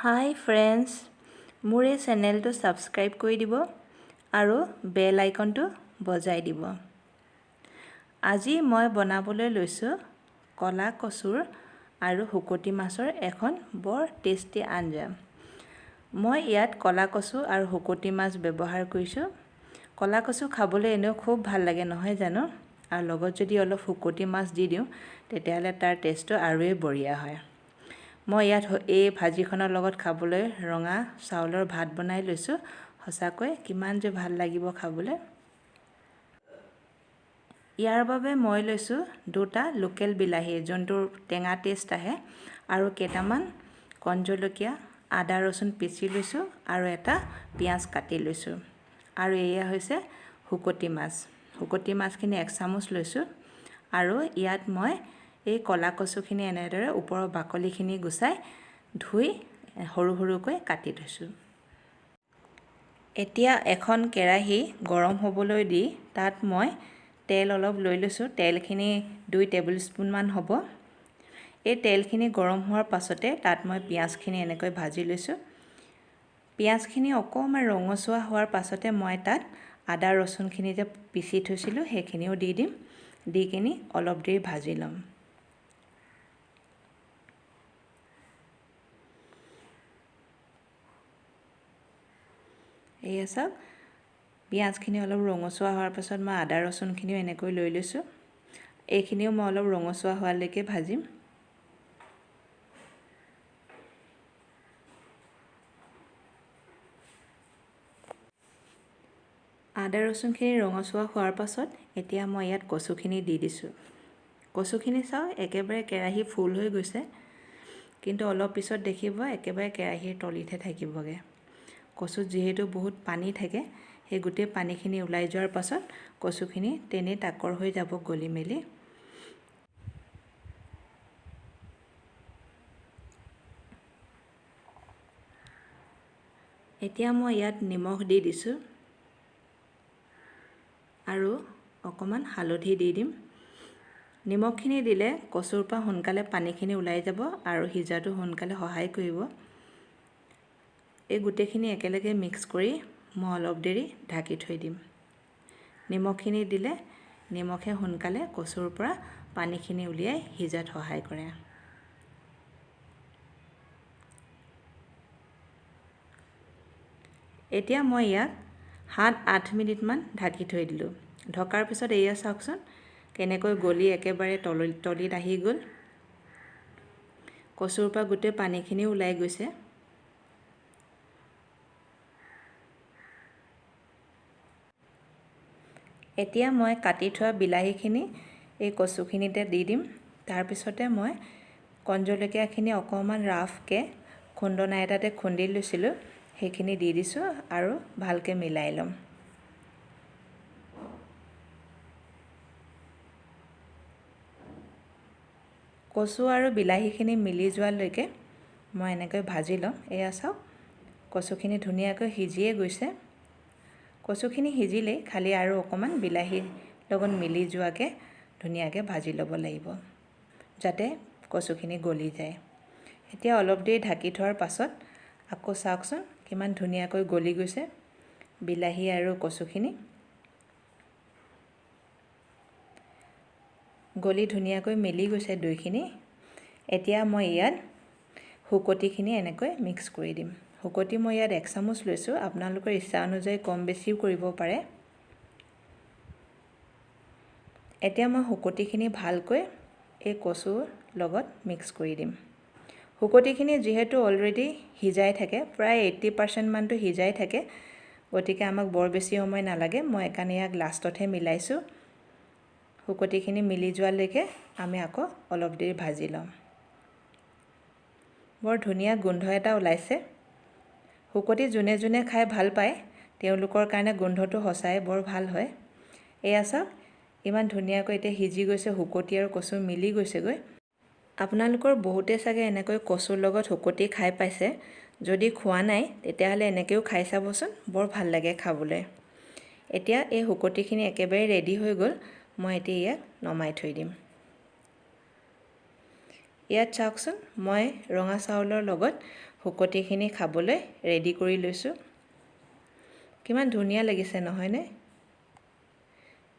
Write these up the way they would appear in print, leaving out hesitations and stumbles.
হাই friends, মোৰ এই চেনেলটো ছাবস্ক্ৰাইব কৰি দিব আৰু বেল আইকনটো বজাই দিব। আজি মই বনাবলৈ লৈছোঁ কলা কচুৰ আৰু শুকতি মাছৰ এখন বৰ টেষ্টি আঞ্জা। মই ইয়াত কলা কচু আৰু শুকতি মাছ ব্যৱহাৰ কৰিছোঁ। কলা কচু খাবলৈ এনেও খুব ভাল লাগে নহয় জানো, আৰু লগত যদি অলপ শুকতি মাছ দি দিওঁ তেতিয়াহ'লে তাৰ টেষ্টটো আৰুৱে বঢ়িয়া হয়। মই ইয়াত এই ভাজিখনৰ লগত খাবলৈ ৰঙা চাউলৰ ভাত বনাই লৈছোঁ। সঁচাকৈ কিমান যে ভাল লাগিব খাবলৈ। ইয়াৰ বাবে মই লৈছোঁ 2টা লোকেল বিলাহী, যোনটোৰ টেঙা টেষ্ট আহে, আৰু কেইটামান কণ জলকীয়া, আদা ৰচুন পিচি লৈছোঁ আৰু এটা পিঁয়াজ কাটি লৈছোঁ। আৰু এয়া হৈছে শুকতি মাছ। শুকতি মাছখিনি 1 চামুচ লৈছোঁ। আৰু ইয়াত মই এই কলা কচুখিনি এনেদৰে ওপৰৰ বাকলিখিনি গুচাই ধুই সৰু সৰুকৈ কাটি থৈছোঁ। এতিয়া এখন কেৰাহী গৰম হ'বলৈ দি তাত মই তেল অলপ লৈ লৈছোঁ। তেলখিনি 2 টেবুলস্পুনমান হ'ব। এই তেলখিনি গৰম হোৱাৰ পাছতে তাত মই পিঁয়াজখিনি এনেকৈ ভাজি লৈছোঁ। পিঁয়াজখিনি অকণমান ৰঙচুৱা হোৱাৰ পাছতে মই তাত আদা ৰচুনখিনি যে পিচি থৈছিলোঁ সেইখিনিও দি দিম। দি কিনি অলপ দেৰি ভাজি ল'ম। এয়া চাওক, পিঁয়াজখিনি অলপ ৰঙচুৱা হোৱাৰ পাছত মই আদা ৰচুনখিনিও এনেকৈ লৈ লৈছোঁ। এইখিনিও মই অলপ ৰঙচুৱা হোৱালৈকে ভাজিম। আদা ৰচুনখিনি ৰঙচুৱা হোৱাৰ পাছত এতিয়া মই ইয়াত কচুখিনি দি দিছোঁ। কচুখিনি চাওক একেবাৰে কেৰাহী ফুল হৈ গৈছে, কিন্তু অলপ পিছত দেখিব একেবাৰে কেৰাহীৰ তলিতহে থাকিবগৈ। কচুত যিহেতু বহুত পানী থাকে, সেই গোটেই পানীখিনি ওলাই যোৱাৰ পাছত কচুখিনি তেনেই তাকৰ হৈ যাব গলি মেলি। এতিয়া মই ইয়াত নিমখ দি দিছোঁ আৰু অকণমান হালধি দি দিম। নিমখখিনি দিলে কচুৰ পৰা সোনকালে পানীখিনি ওলাই যাব আৰু সিজাটো সোনকালে সহায় কৰিব। এই গোটেইখিনি একেলগে মিক্স কৰি মই অলপ দেৰি ঢাকি থৈ দিম। নিমখখিনি দিলে নিমখে সোনকালে কচুৰ পৰা পানীখিনি উলিয়াই সিজাত সহায় কৰে। এতিয়া মই ইয়াক 7-8 মিনিটমান ঢাকি থৈ দিলোঁ। ঢকাৰ পিছত এয়া চাওকচোন কেনেকৈ গলি একেবাৰে তলিত আহি গ'ল। কচুৰ পৰা গোটেই পানীখিনি ওলাই গৈছে। এতিয়া মই কাটি থোৱা বিলাহীখিনি এই কচুখিনিতে দি দিম। তাৰপিছতে মই কণ জলকীয়াখিনি অকণমান ৰাফকৈ খুন্দনা এটাতে খুন্দি লৈছিলোঁ, সেইখিনি দি দিছোঁ আৰু ভালকৈ মিলাই ল'ম। কচু আৰু বিলাহীখিনি মিলি যোৱালৈকে মই এনেকৈ ভাজি ল'ম। এয়া চাওক কচুখিনি ধুনীয়াকৈ সিজিয়ে গৈছে। কচুখিনি সিজিলেই খালি আৰু অকণমান বিলাহীৰ লগত মিলি যোৱাকৈ ধুনীয়াকৈ ভাজি ল'ব লাগিব, যাতে কচুখিনি গলি যায়। এতিয়া অলপ দেৰি ঢাকি থোৱাৰ পাছত আকৌ চাওকচোন কিমান ধুনীয়াকৈ গলি গৈছে বিলাহী আৰু কচুখিনি। গলি ধুনীয়াকৈ মিলি গৈছে দুইখিনি। এতিয়া মই ইয়াত শুকতিখিনি এনেকৈ মিক্স কৰি দিম। শুকতি মই ইয়াত 1 চামুচ লৈছোঁ, আপোনালোকৰ ইচ্ছা অনুযায়ী কম বেছিও কৰিব পাৰে। এতিয়া মই শুকতিখিনি ভালকৈ এই কচুৰ লগত মিক্স কৰি দিম। শুকতিখিনি যিহেতু অলৰেডি সিজাই থাকে, প্ৰায় 80% মানটো সিজাই থাকে, গতিকে আমাক বৰ বেছি সময় নালাগে। মই এইকাৰণে ইয়াক লাষ্টতহে মিলাইছোঁ। শুকতিখিনি মিলি যোৱালৈকে আমি আকৌ অলপ দেৰি ভাজি ল'ম। বৰ ধুনীয়া গোন্ধ এটা ওলাইছে। শুকতি যোনে যোনে খাই ভাল পায় তেওঁলোকৰ কাৰণে গোন্ধটো সঁচাই বৰ ভাল হয়। এয়া চাওক ইমান ধুনীয়াকৈ এতিয়া সিজি গৈছে, শুকতি আৰু কচু মিলি গৈছেগৈ। আপোনালোকৰ বহুতে চাগে এনেকৈ কচুৰ লগত শুকতি খাই পাইছে। যদি খোৱা নাই তেতিয়াহ'লে এনেকৈও খাই চাবচোন, বৰ ভাল লাগে খাবলৈ। এতিয়া এই শুকতিখিনি একেবাৰে ৰেডি হৈ গ'ল। মই এতিয়া ইয়াক নমাই থৈ দিম। ইয়াত চাওকচোন মই ৰঙা চাউলৰ লগত শুকতিখিনি খাবলৈ ৰেডি কৰি লৈছোঁ। কিমান ধুনীয়া লাগিছে নহয়নে?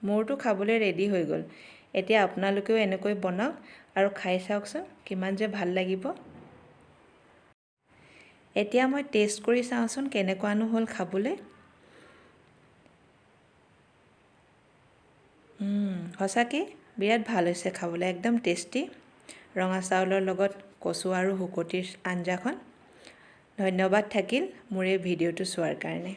মোৰতো খাবলৈ ৰেডি হৈ গ'ল। এতিয়া আপোনালোকেও এনেকৈ বনাওক আৰু খাই চাওকচোন কিমান যে ভাল লাগিব। এতিয়া মই টেষ্ট কৰি চাওঁচোন কেনেকুৱানো হ'ল খাবলৈ। সঁচাকৈ বিৰাট ভাল হৈছে খাবলৈ, একদম টেষ্টি। ৰঙা চাউলৰ লগত কচু আৰু শুকতিৰ আঞ্জাখন। ধন্যবাদ থাকিল মোৰ এই ভিডিঅ'টো চোৱাৰ কাৰণে।